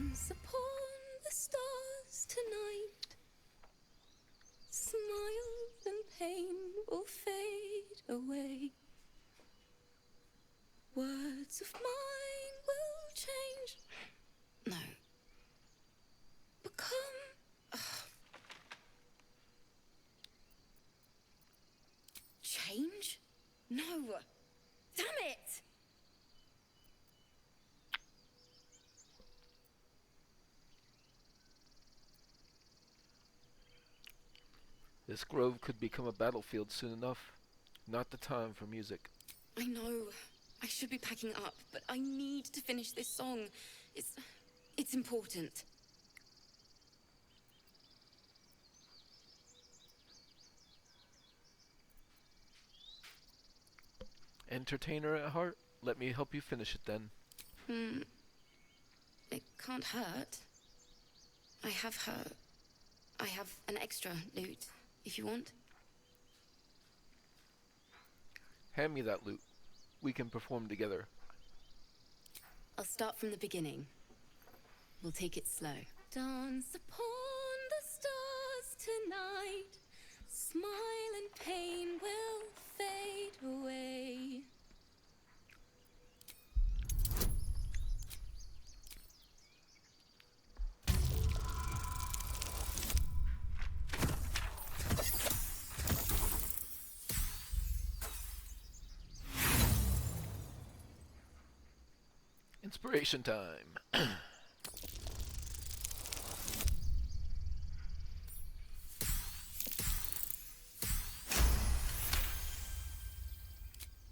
Dance upon the stars tonight. Smiles and pain will fade away. Words of mine will change. No. Become... Change? No. Damn it! This grove could become a battlefield soon enough. Not the time for music. I know. I should be packing up, but I need to finish this song. It's important. Entertainer at heart? Let me help you finish it then. It can't hurt. I have an extra loot, if you want. Hand me that loot. We can perform together. I'll start from the beginning. We'll take it slow. Dance upon the stars tonight. Smile and pain will fade away. Inspiration time.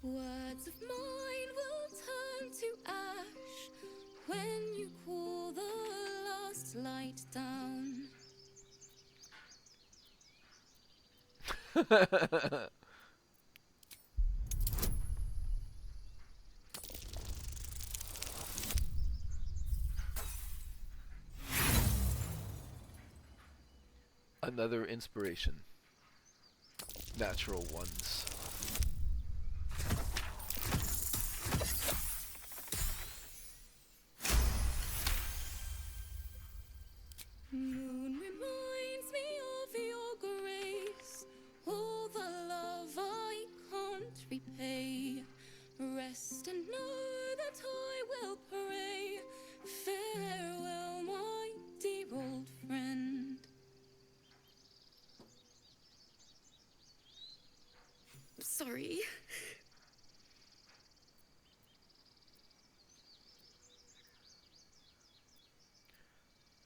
Words of mine will turn to ash when you cool the last light down. Another inspiration. Natural ones. Moon reminds me of your grace, all the love I can't repay. Rest and know that I will pray. Farewell, my dear old friend. Sorry.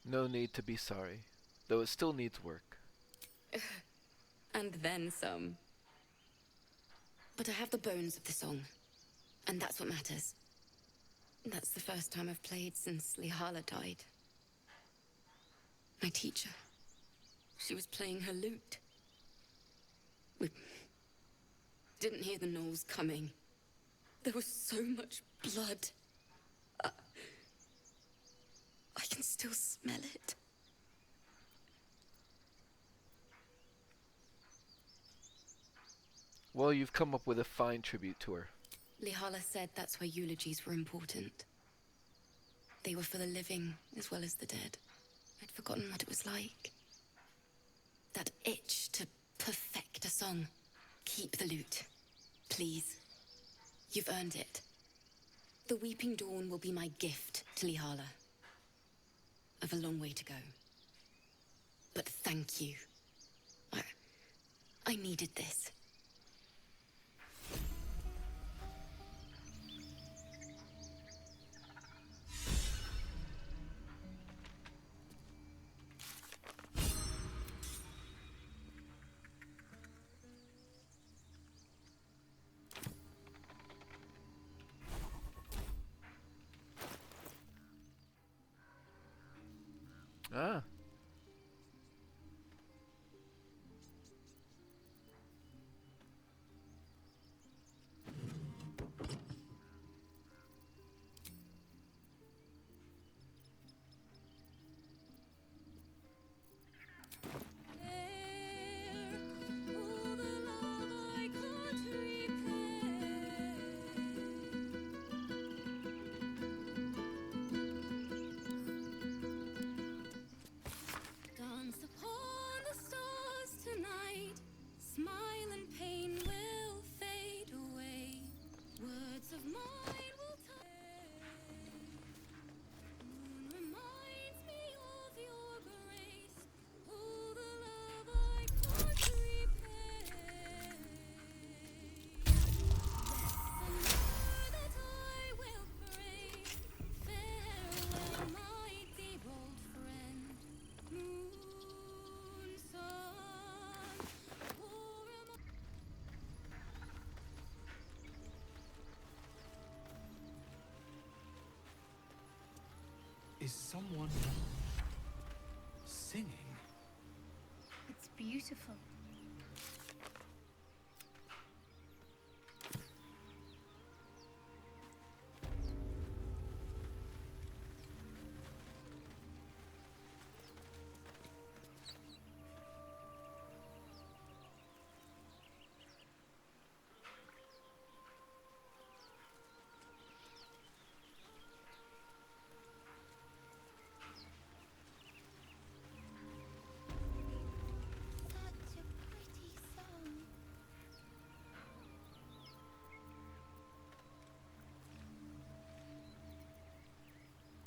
No need to be sorry, though it still needs work. And then some. But I have the bones of the song, and that's what matters. That's the first time I've played since Lae'zel died. My teacher. She was playing her lute. We didn't hear the gnolls coming. There was so much blood. I can still smell it. Well, you've come up with a fine tribute to her. Lae'zel said that's why eulogies were important. They were for the living as well as the dead. I'd forgotten what it was like. That itch to perfect a song. Keep the lute. Please. You've earned it. The Weeping Dawn will be my gift to Lae'zel. I've a long way to go. But thank you. I needed this. Ah. Is someone singing? It's beautiful.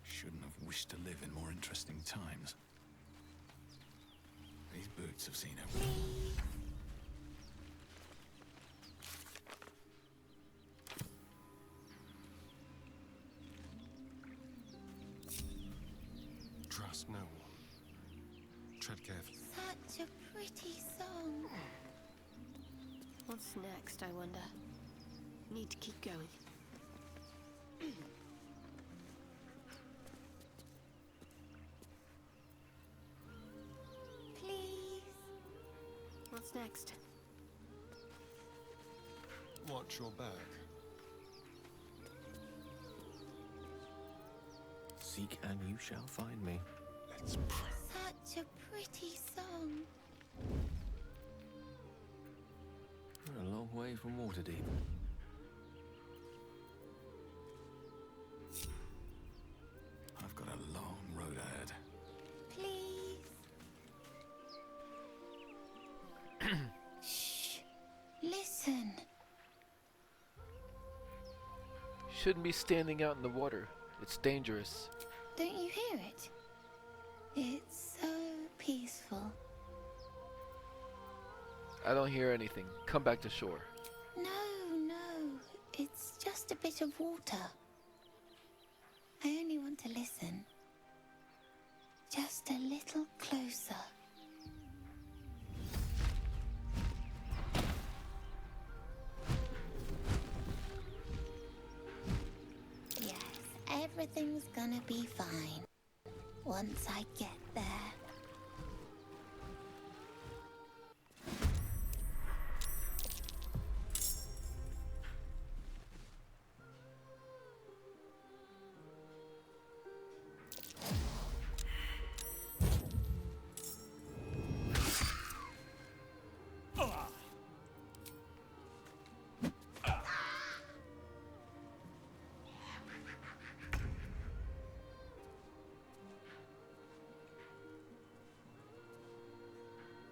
Shouldn't have wished to live in more interesting times. These boots have seen everything. Trust no one. Tread carefully. Such a pretty song. What's next, I wonder? Need to keep going. Please. What's next? Watch your back. Seek and you shall find me. Let's pray. Such a pretty song. We're a long way from Waterdeep. I've got a long road ahead. Please. Shh. Listen. Shouldn't be standing out in the water. It's dangerous. Don't you hear it? It's so peaceful. I don't hear anything. Come back to shore. No, it's just a bit of water. I only want to listen. Just a little closer. Yes, everything's gonna be fine. Once I get there.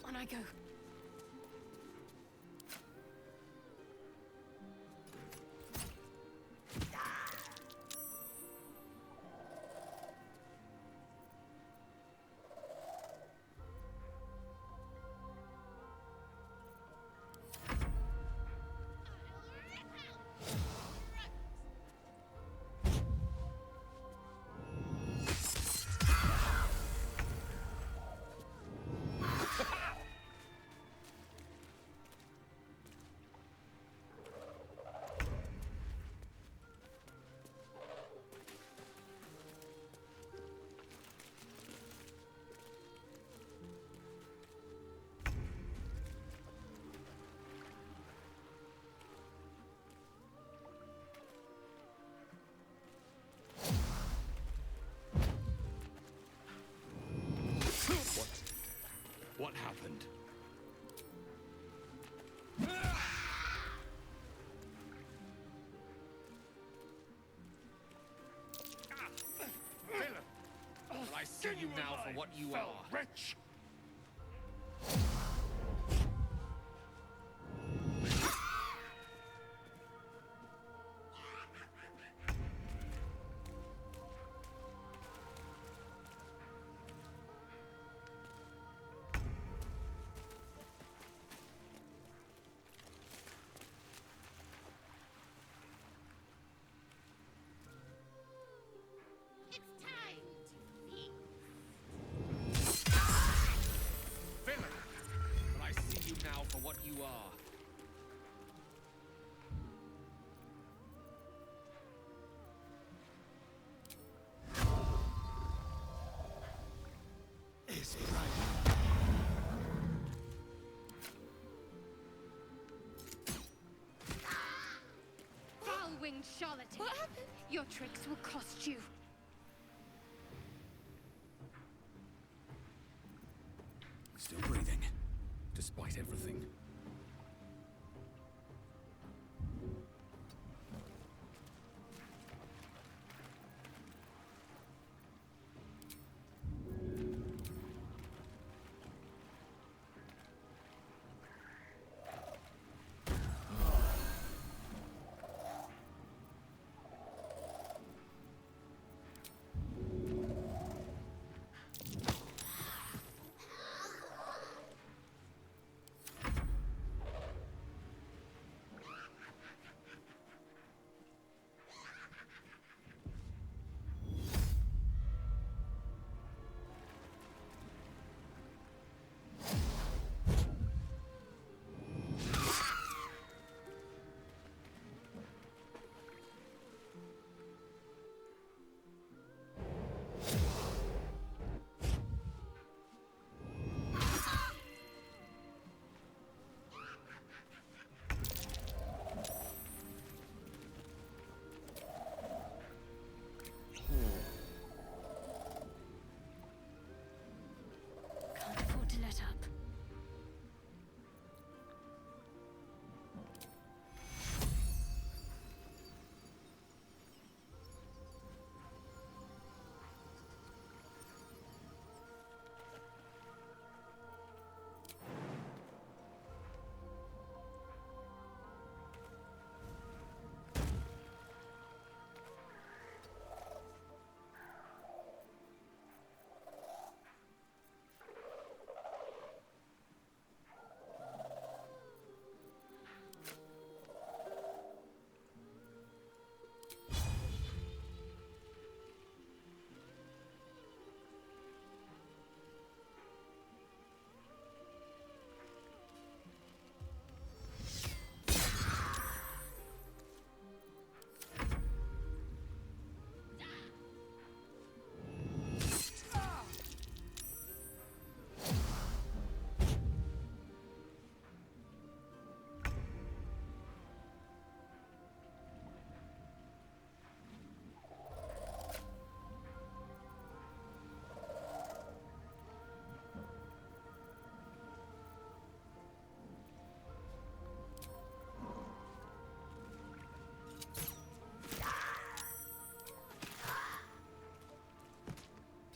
On I go. What happened? Villain! Will I see you now for what you are? Wretch! It's time to feast. lying charlatan. What happened? Your tricks will cost you. Still breathing, despite everything. Can't afford to let up.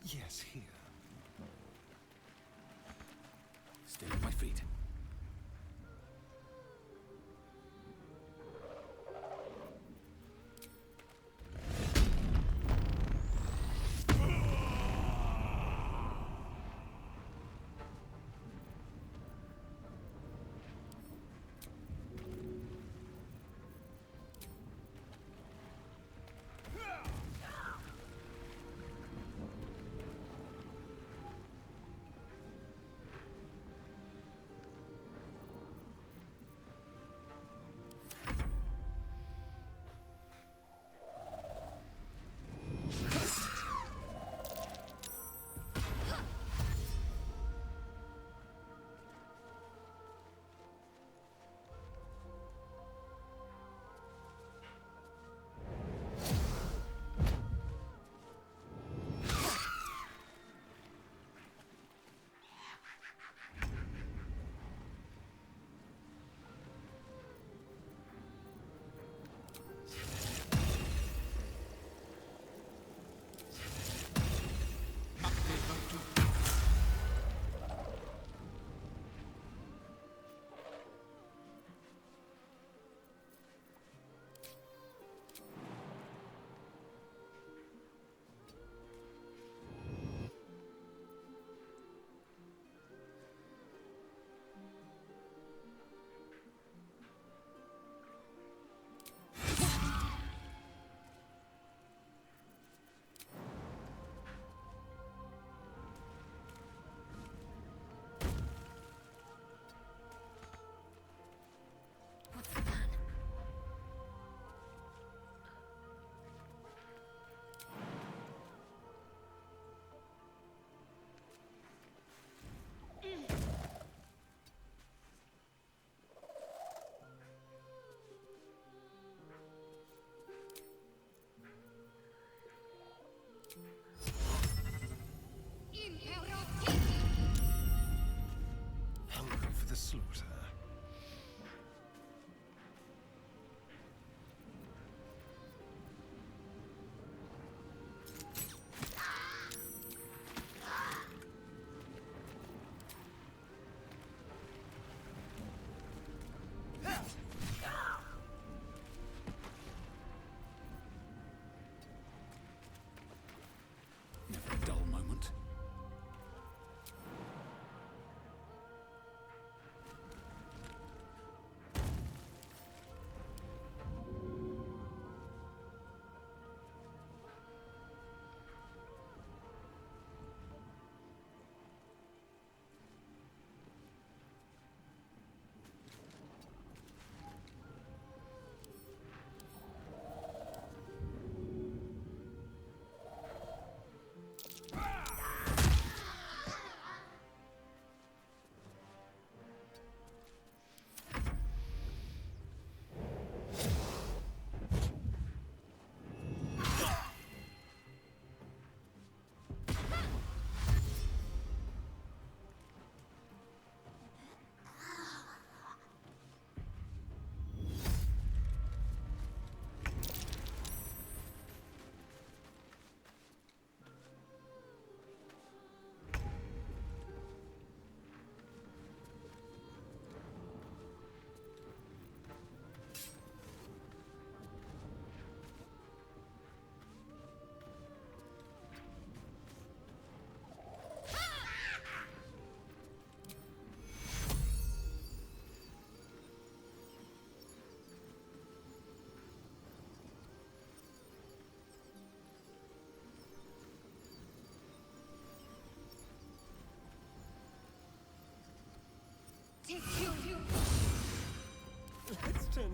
Yes, here. Stay on my feet.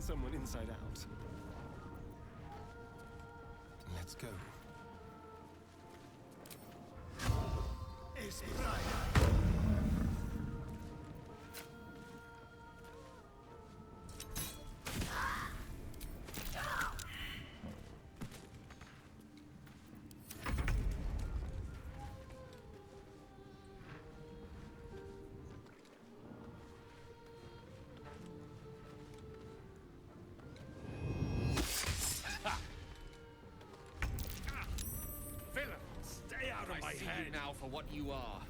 turn someone inside out. Let's go. Stay out of my head! I see you now for what you are.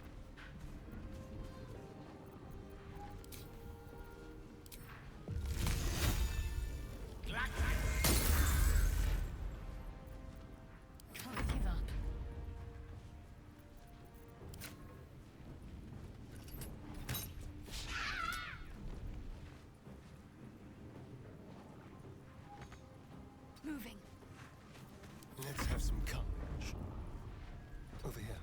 Can't give up. Moving. Let's have some courage. Over here.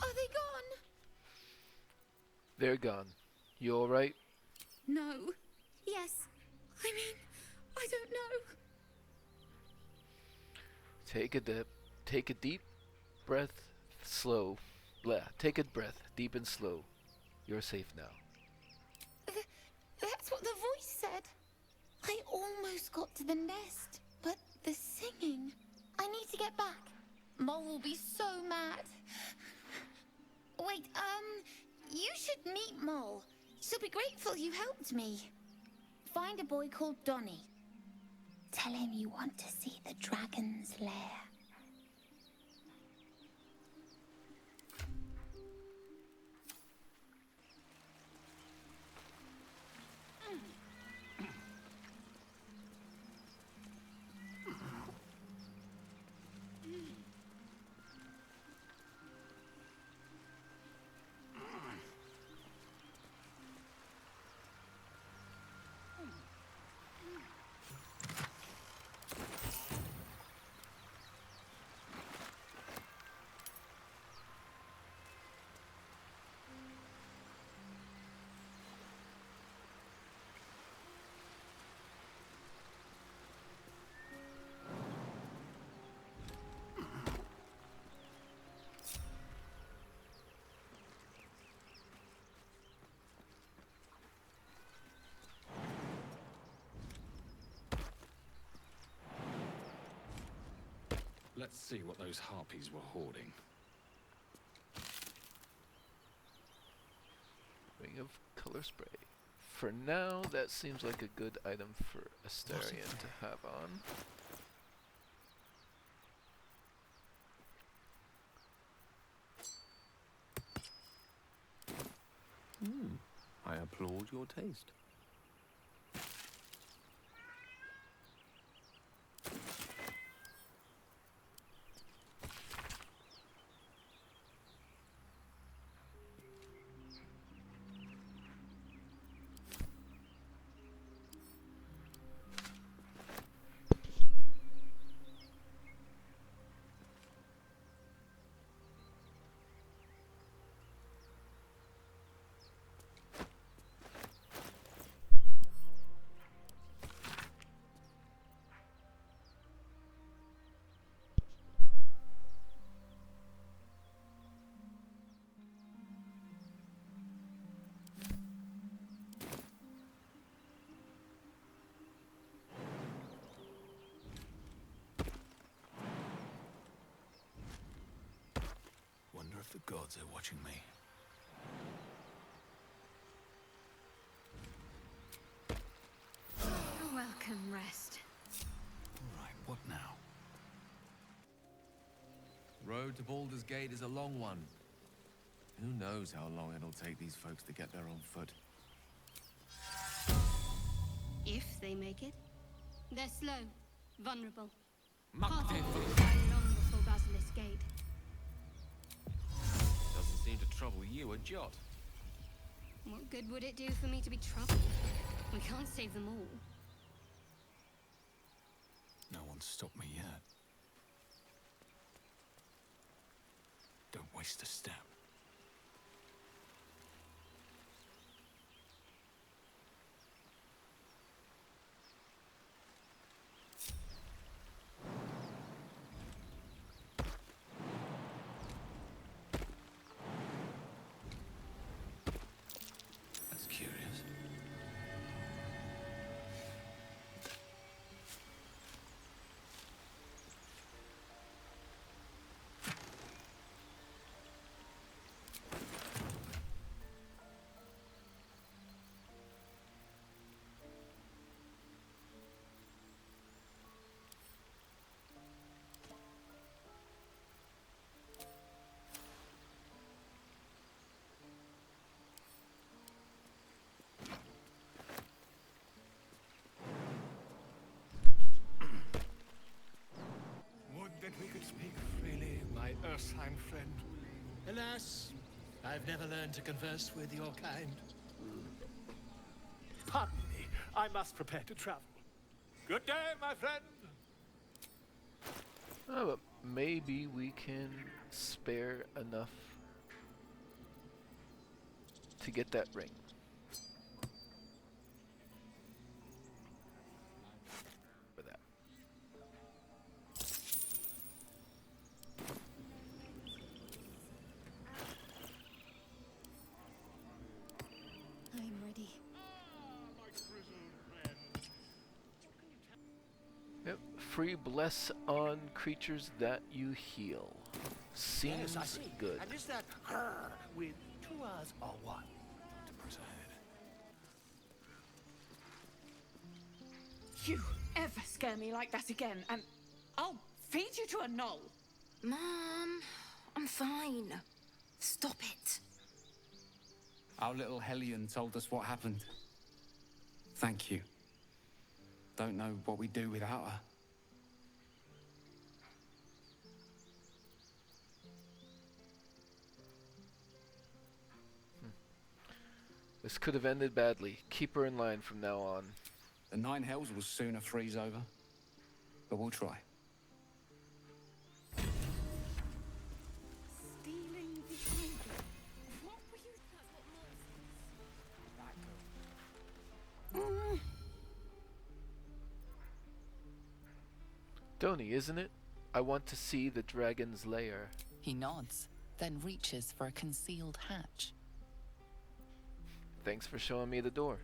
Are they gone? They're gone. You alright? No. Yes. I mean, I don't know. Take a dip. Take a deep breath. Slow. Blah. Take a breath. Deep and slow. You're safe now. That's what the voice said. I almost got to the nest, but the singing. I need to get back. Mole will be so mad. Wait, you should meet Mole. She'll be grateful you helped me. Find a boy called Donny. Tell him you want to see the dragon's lair. Let's see what those harpies were hoarding. Ring of color spray. For now, that seems like a good item for Astarion to have on. I applaud your taste. Wonder if the gods are watching me. A welcome rest. Right, what now? Road to Baldur's Gate is a long one. Who knows how long it'll take these folks to get there on foot. If they make it. They're slow, vulnerable. Muck Half of it. them will die long before Basilisk Gate. Doesn't seem to trouble you a jot. What good would it do for me to be troubled? We can't save them all. can't stop me yet. Don't waste a step. That's curious. Would that we could speak freely, my Ursine friend. Alas, I've never learned to converse with your kind. Pardon me, I must prepare to travel. Good day, my friend. Oh, but maybe we can spare enough to get that ring. For that. I'm ready. Yep. Free bless on creatures that you heal. Seems Yes, I see. good. And is that with 2 R's or 1? You ever scare me like that again, and I'll feed you to a knoll. Mom, I'm fine. Stop it. Our little Hellion told us what happened. Thank you. Don't know what we'd do without her. This could have ended badly. Keep her in line from now on. The 9 Hells will sooner freeze over. But we'll try. Stealing behind you. What were you... Doni, isn't it? I want to see the dragon's lair. He nods, then reaches for a concealed hatch. Thanks for showing me the door.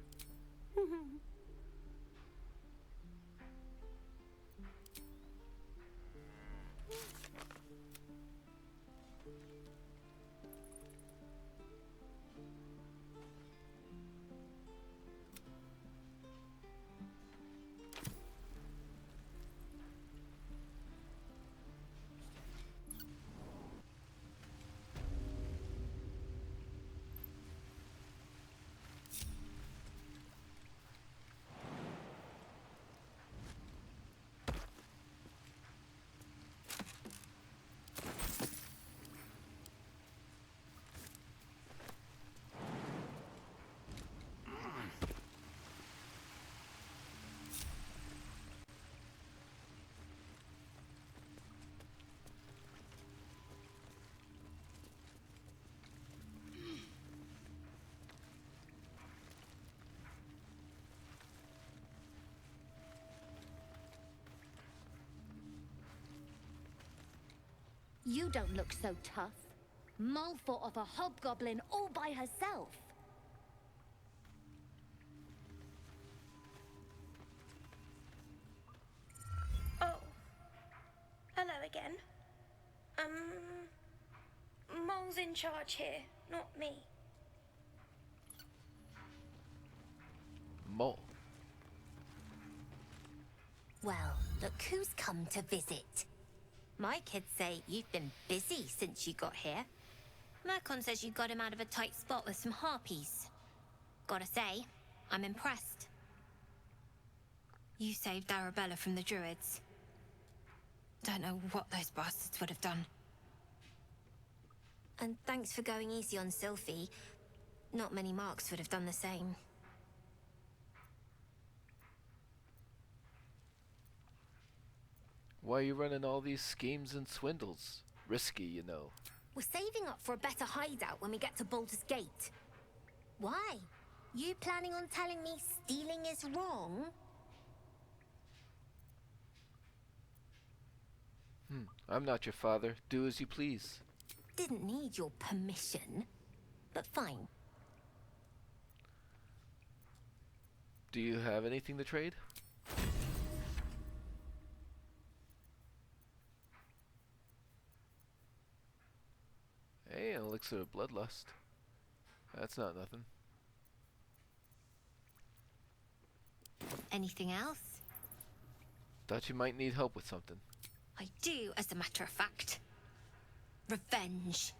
You don't look so tough. Mull fought off a hobgoblin all by herself. Oh. Hello again. Mull's in charge here, not me. Mole. Well, look who's come to visit. My kids say you've been busy since you got here. Mirkon says you got him out of a tight spot with some harpies. Gotta say, I'm impressed. You saved Arabella from the druids. Don't know what those bastards would have done. And thanks for going easy on Sylphie. Not many marks would have done the same. Why are you running all these schemes and swindles? Risky, you know. We're saving up for a better hideout when we get to Baldur's Gate. Why? You planning on telling me stealing is wrong? I'm not your father. Do as you please. Didn't need your permission, but fine. Do you have anything to trade? Hey, an elixir of bloodlust. That's not nothing. Anything else? Thought you might need help with something. I do, as a matter of fact. Revenge.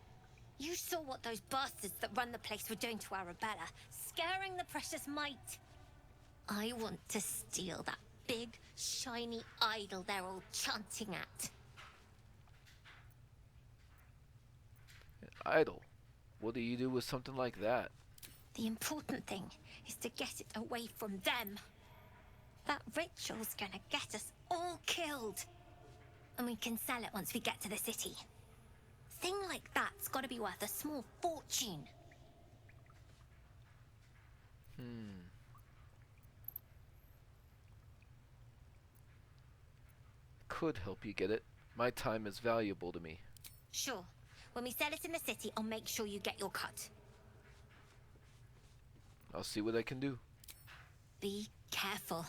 You saw what those bastards that run the place were doing to Arabella, scaring the precious mite. I want to steal that big, shiny idol they're all chanting at. Idol? What do you do with something like that? The important thing is to get it away from them. That ritual's gonna get us all killed. And we can sell it once we get to the city. Thing like that's gotta be worth a small fortune. Could help you get it. My time is valuable to me. Sure. When we sell it in the city, I'll make sure you get your cut. I'll see what I can do. Be careful.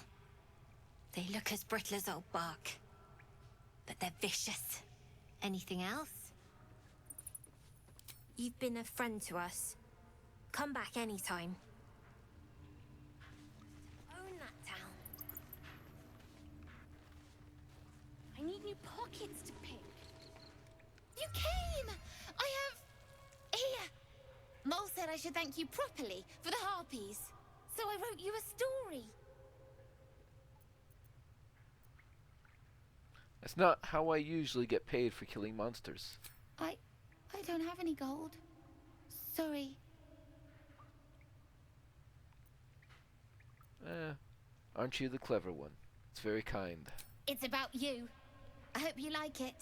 They look as brittle as old bark. But they're vicious. Anything else? You've been a friend to us. Come back anytime. Own that town. I need new pockets to pick. You came! I have... Here! Mole said I should thank you properly for the Harpies. So I wrote you a story. That's not how I usually get paid for killing monsters. I don't have any gold. Sorry. Aren't you the clever one? It's very kind. It's about you. I hope you like it.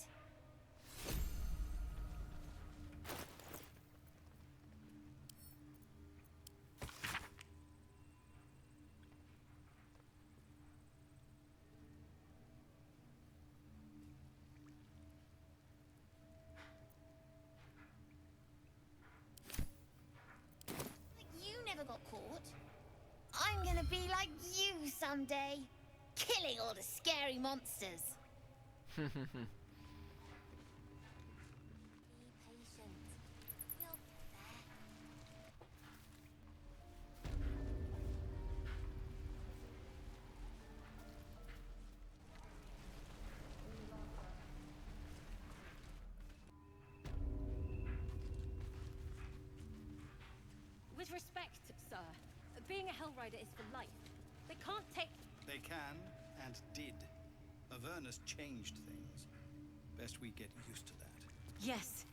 You never got caught. I'm gonna be like you someday. Killing all the scary monsters. Be patient. We'll get there. With respect, sir, being a Hellrider is for life. They can't take... They can, and did. Avernus changed things. Best we get used to that. Yes.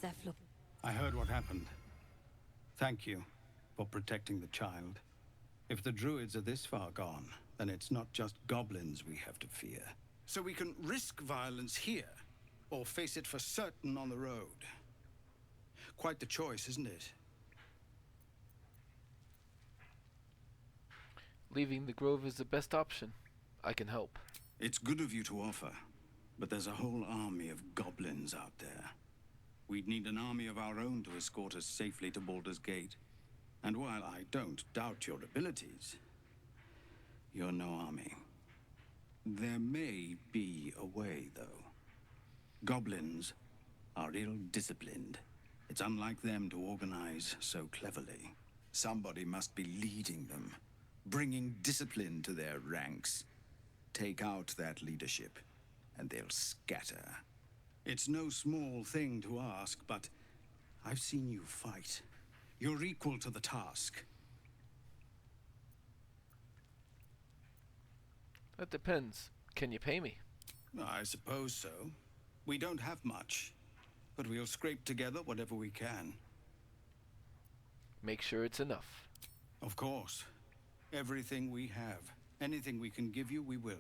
Zevlor. I heard what happened. Thank you for protecting the child. If the druids are this far gone, then it's not just goblins we have to fear. So we can risk violence here, or face it for certain on the road. Quite the choice, isn't it? Leaving the grove is the best option. I can help. It's good of you to offer, but there's a whole army of goblins out there. We'd need an army of our own to escort us safely to Baldur's Gate. And while I don't doubt your abilities, you're no army. There may be a way, though. Goblins are ill-disciplined. It's unlike them to organize so cleverly. Somebody must be leading them, bringing discipline to their ranks. Take out that leadership, and they'll scatter. It's no small thing to ask, but I've seen you fight. You're equal to the task. That depends. Can you pay me? I suppose so. We don't have much, but we'll scrape together whatever we can. Make sure it's enough. Of course. Everything we have. Anything we can give you, we will.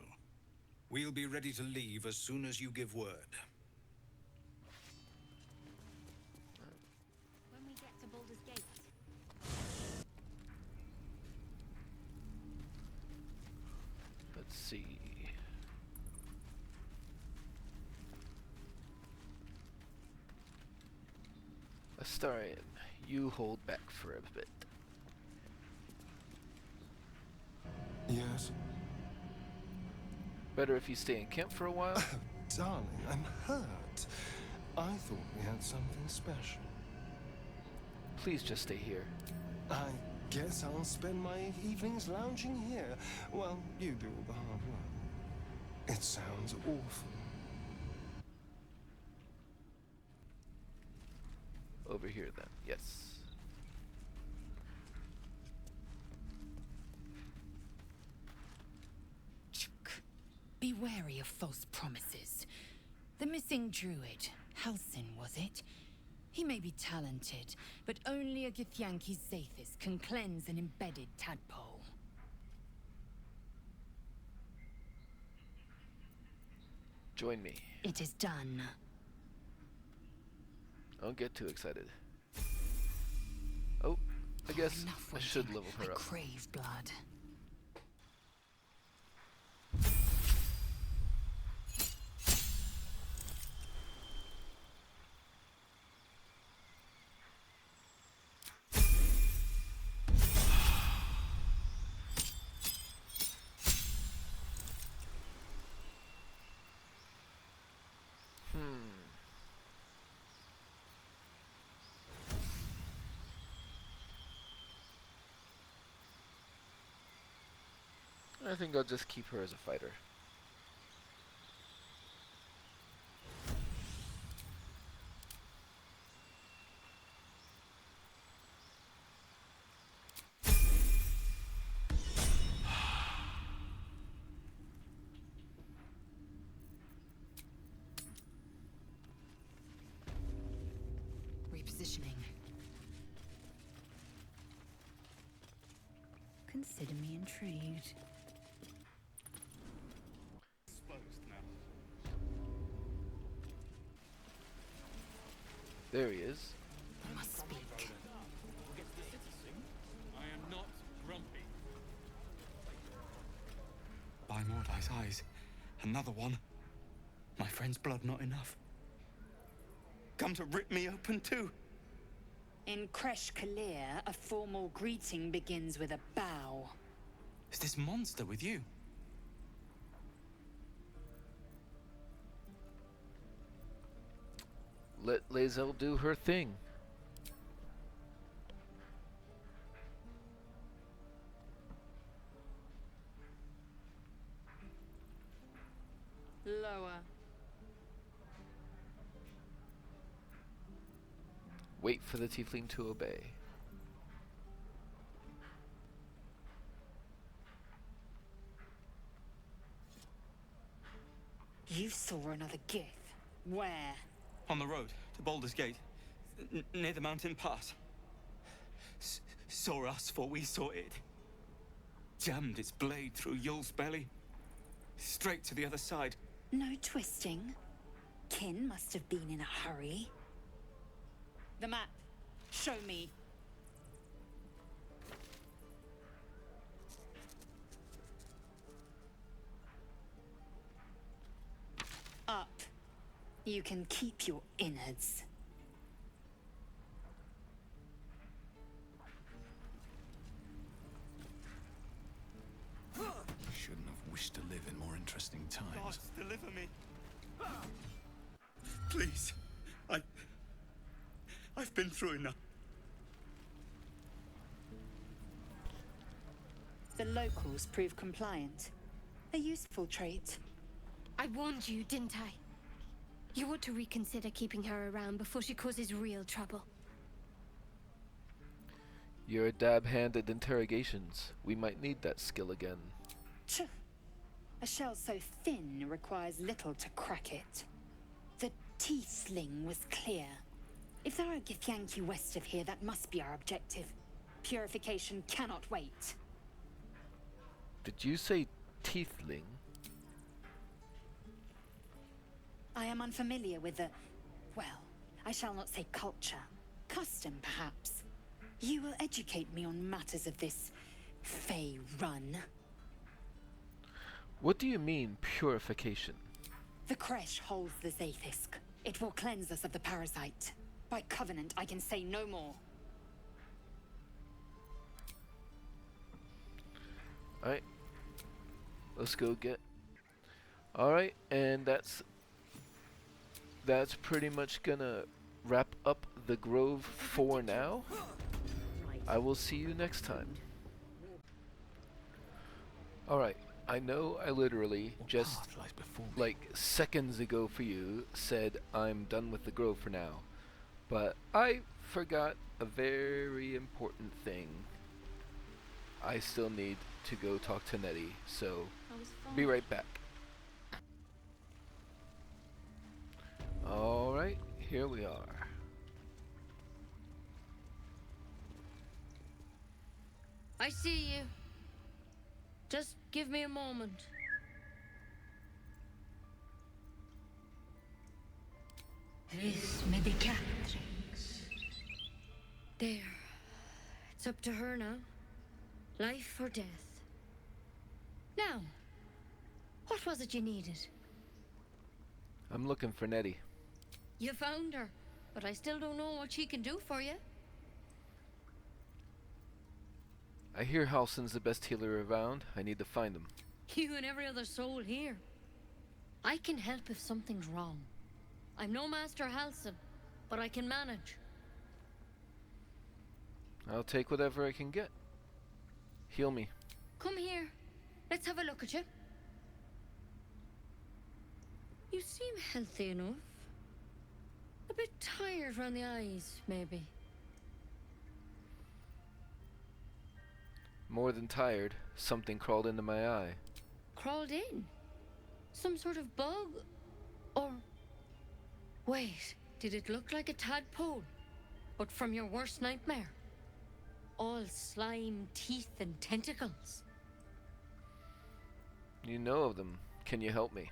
We'll be ready to leave as soon as you give word. When we get to Baldur's Gate. Let's see. Astarion, you hold back for a bit. Yes? Better if you stay in camp for a while? Darling, I'm hurt. I thought we had something special. Please just stay here. I guess I'll spend my evenings lounging here while you do all the hard work. It sounds awful. Over here then, yes. Be wary of false promises. The missing druid, Halsin, was it? He may be talented, but only a Githyanki Zathis can cleanse an embedded tadpole. Join me. It is done. Don't get too excited. Oh, I guess I should level her up. I crave blood. I think I'll just keep her as a fighter. Repositioning. Consider me intrigued. There he is. I must speak. I am not grumpy. By Mordai's eyes, another one. My friend's blood not enough. Come to rip me open too. In Kresh Kalir, a formal greeting begins with a bow. Is this monster with you? Let Lae'zel do her thing. Lower. Wait for the tiefling to obey. You saw another Gith. Where? On the road to Baldur's Gate, near the mountain pass. Saw us, for we saw it. Jammed its blade through Yul's belly, straight to the other side. No twisting. Kin must have been in a hurry. The map. Show me. Up. You can keep your innards. Shouldn't have wished to live in more interesting times. Bards, deliver me. Please. I've been through enough. The locals prove compliant. A useful trait. I warned you, didn't I? You ought to reconsider keeping her around before she causes real trouble. You're a dab hand at interrogations. We might need that skill again. Tch. A shell so thin requires little to crack it. The tiefling was clear. If there are Githyanki west of here, that must be our objective. Purification cannot wait. Did you say tiefling? am unfamiliar with the... well, I shall not say culture. Custom, perhaps. You will educate me on matters of this Fey run. What do you mean, purification? The creche holds the Zaithisk. It will cleanse us of the parasite. By covenant, I can say no more. Alright. Let's go get... Alright, and that's pretty much gonna wrap up the grove for now. I will see you next time. Alright, I know I literally just like seconds ago for you said I'm done with the grove for now, but I forgot a very important thing. I still need to go talk to Nettie, so be right back. Alright, here we are. I see you. Just give me a moment. Vis medicatrix. There. It's up to her now. Life or death. Now, what was it you needed? I'm looking for Nettie. You found her, but I still don't know what she can do for you. I hear Halsin's the best healer around. I need to find him. You and every other soul here. I can help if something's wrong. I'm no Master Halsin, but I can manage. I'll take whatever I can get. Heal me. Come here. Let's have a look at you. You seem healthy enough. A bit tired around the eyes, maybe. More than tired, something crawled into my eye. Crawled in? Some sort of bug? Or... wait, did it look like a tadpole? But from your worst nightmare? All slime, teeth, and tentacles. You know of them. Can you help me?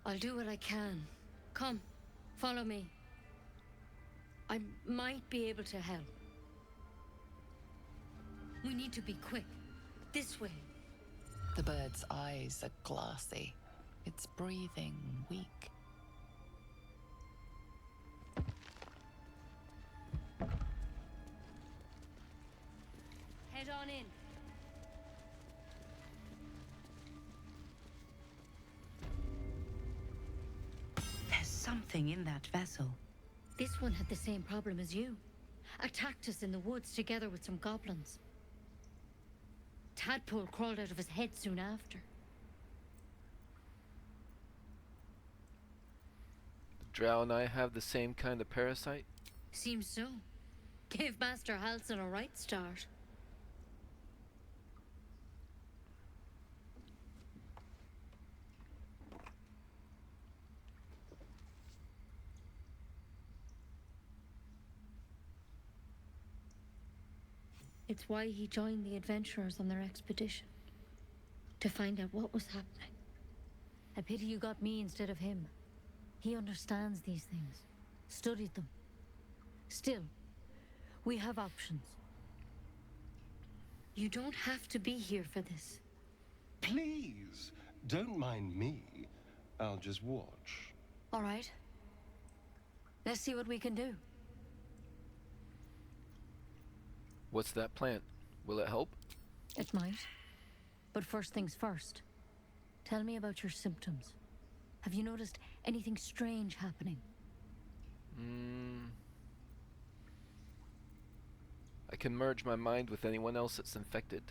I'll do what I can. Come, follow me. I might be able to help. We need to be quick. This way. The bird's eyes are glassy. Its breathing weak. Head on in. There's something in that vessel. This one had the same problem as you. Attacked us in the woods together with some goblins. Tadpole crawled out of his head soon after. The Drow and I have the same kind of parasite? Seems so. Gave Master Halsin a right start. It's why he joined the adventurers on their expedition. To find out what was happening. I pity you got me instead of him. He understands these things. Studied them. Still, we have options. You don't have to be here for this. Please, don't mind me. I'll just watch. All right. Let's see what we can do. What's that plant? Will it help? It might. But first things first. Tell me about your symptoms. Have you noticed anything strange happening? I can merge my mind with anyone else that's infected.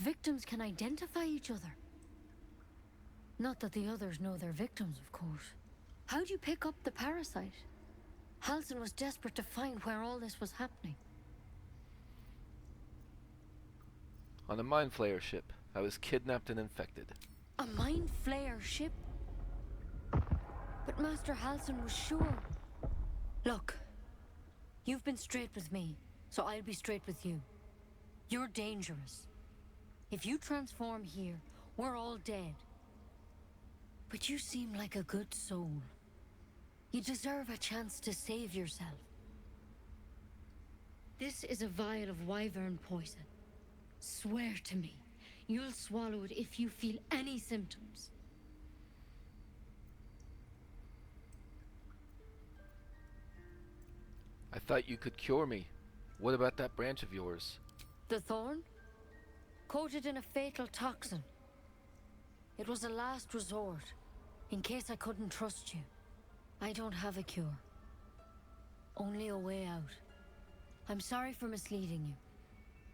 Victims can identify each other. Not that the others know they're victims, of course. How'd you pick up the parasite? Halsin was desperate to find where all this was happening. On a mind flayer ship, I was kidnapped and infected. A mind flayer ship? But Master Halsin was sure. Look, you've been straight with me, so I'll be straight with you. You're dangerous. If you transform here, we're all dead. But you seem like a good soul. You deserve a chance to save yourself. This is a vial of wyvern poison. Swear to me, you'll swallow it if you feel any symptoms. I thought you could cure me. What about that branch of yours? The thorn? Coated in a fatal toxin. It was a last resort, in case I couldn't trust you. I don't have a cure. Only a way out. I'm sorry for misleading you,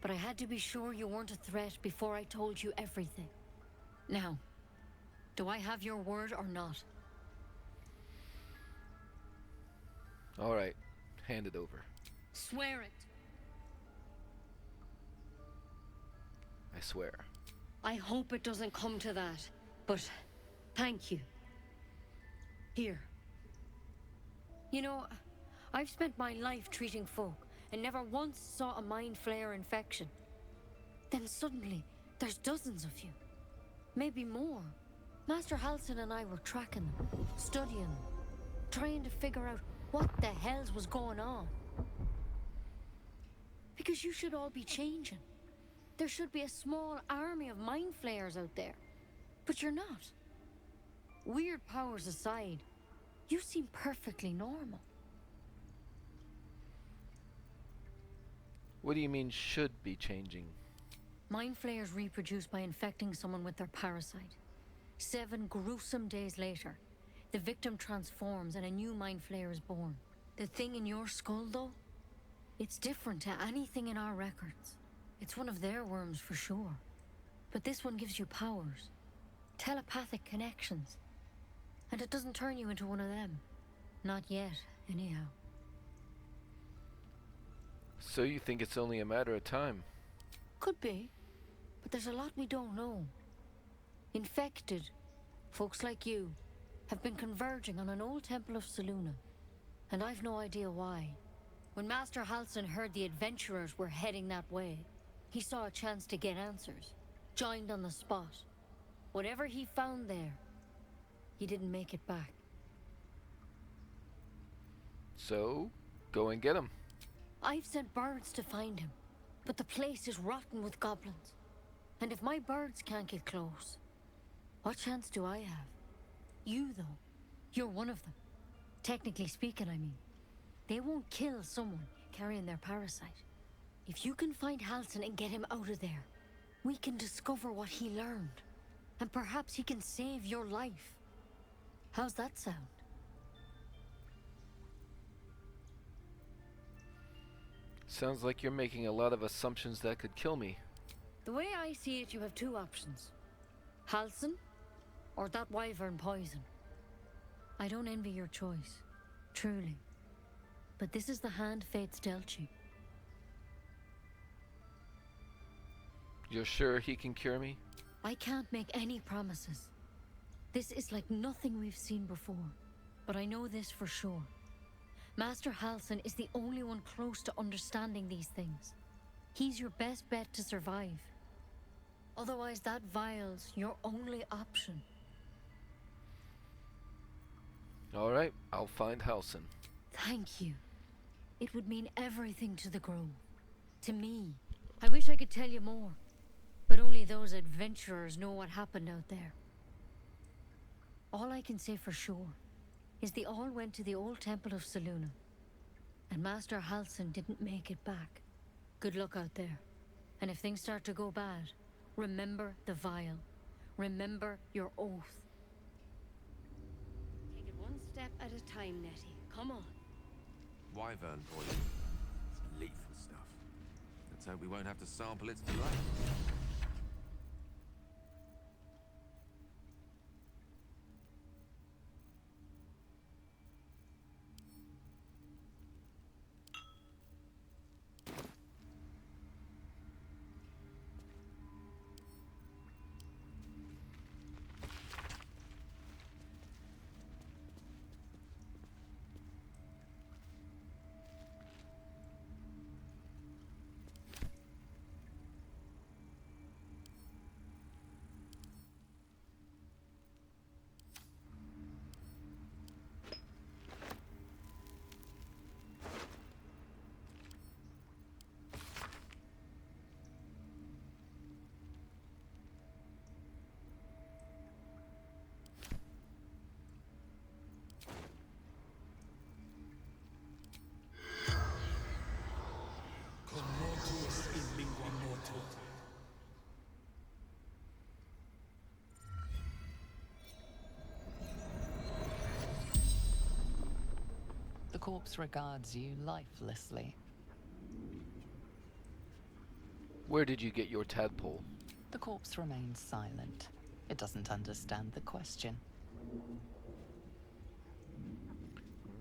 but I had to be sure you weren't a threat before I told you everything. Now, do I have your word or not? All right, hand it over. Swear it. I swear. I hope it doesn't come to that, but thank you. Here. You know, I've spent my life treating folk and never once saw a mind flayer infection. Then suddenly, there's dozens of you. Maybe more. Master Halsin and I were tracking them, studying them, trying to figure out what the hells was going on. Because you should all be changing. There should be a small army of mind flayers out there. But you're not. Weird powers aside, you seem perfectly normal. What do you mean should be changing? Mind flayers reproduce by infecting someone with their parasite. 7 gruesome days later, the victim transforms and a new mind flayer is born. The thing in your skull, though, it's different to anything in our records. It's one of their worms for sure. But this one gives you powers. Telepathic connections. And it doesn't turn you into one of them. Not yet, anyhow. So you think it's only a matter of time? Could be. But there's a lot we don't know. Infected, folks like you, have been converging on an old temple of Selûne. And I've no idea why. When Master Halsin heard the adventurers were heading that way, he saw a chance to get answers. Joined on the spot. Whatever he found there, he didn't make it back. So, go and get him. I've sent birds to find him, but the place is rotten with goblins. And if my birds can't get close, what chance do I have? You, though, you're one of them. Technically speaking, I mean. They won't kill someone carrying their parasite. If you can find Halsin and get him out of there, we can discover what he learned. And perhaps he can save your life. How's that sound? Sounds like you're making a lot of assumptions that could kill me. The way I see it, you have 2 options. Halsin, or that wyvern poison. I don't envy your choice, truly. But this is the hand fate's dealt you. You're sure he can cure me? I can't make any promises. This is like nothing we've seen before. But I know this for sure. Master Halsin is the only one close to understanding these things. He's your best bet to survive. Otherwise, that vial's your only option. All right, I'll find Halsin. Thank you. It would mean everything to the Grove. To me. I wish I could tell you more. But only those adventurers know what happened out there. All I can say for sure is they all went to the old temple of Selûne. And Master Halsin didn't make it back. Good luck out there. And if things start to go bad, remember the vial. Remember your oath. Take it one step at a time, Nettie. Come on. Wyvern poison. It's lethal stuff. Let's hope we won't have to sample its blood. corpse regards you lifelessly. Where did you get your tadpole? The corpse remains silent. It doesn't understand the question.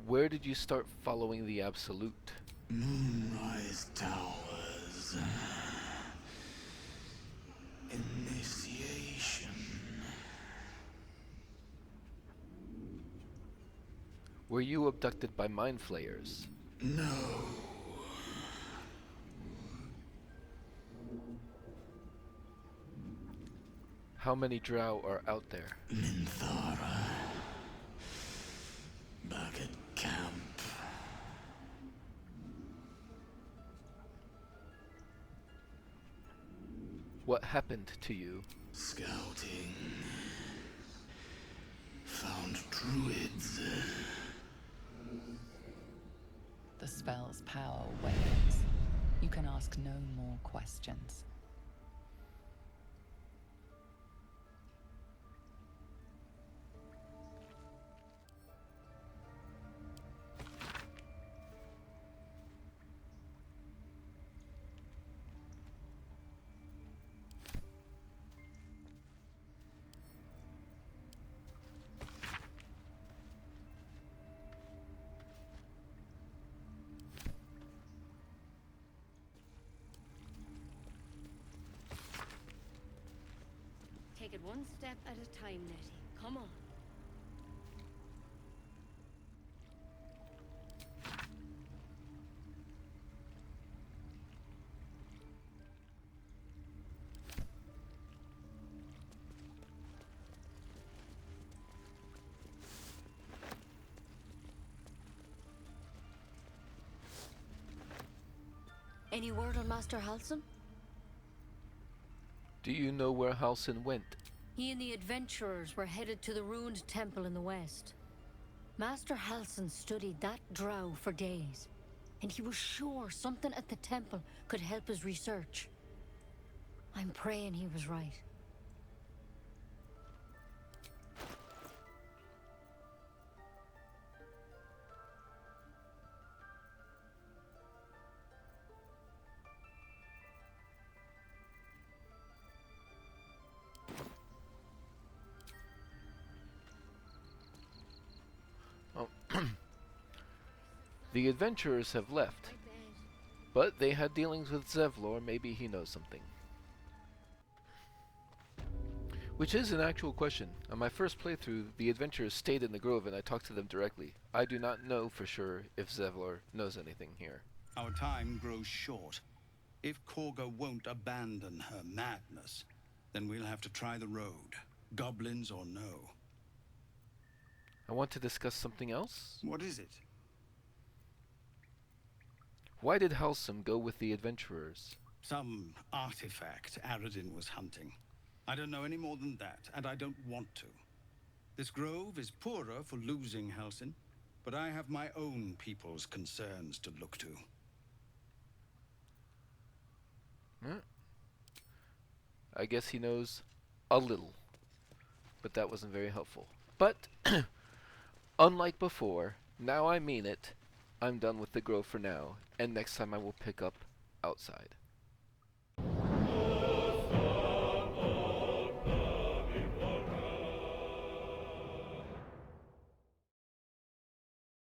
Where did you start following the Absolute? Moonrise Towers. Initiation. Were you abducted by mind flayers? No. How many Drow are out there? Minthara. Back at camp. What happened to you? Scouting. Found druids. The spell's power wanes. You can ask no more questions. Take it one step at a time, Nettie. Come on. Any word on Master Halsam? Do you know where Halsin went? He and the adventurers were headed to the ruined temple in the west. Master Halsin studied that drow for days, and he was sure something at the temple could help his research. I'm praying he was right. The adventurers have left, but they had dealings with Zevlor. Maybe he knows something. Which is an actual question. On my first playthrough, the adventurers stayed in the grove and I talked to them directly. I do not know for sure if Zevlor knows anything here. Our time grows short. If Korga won't abandon her madness, then we'll have to try the road, goblins or no. I want to discuss something else. What is it? Why did Halsam go with the adventurers? Some artifact Aradin was hunting. I don't know any more than that, and I don't want to. This grove is poorer for losing Halsin, but I have my own people's concerns to look to. I guess he knows a little, but that wasn't very helpful. But, unlike before, now I mean it, I'm done with the grove for now, and next time I will pick up outside.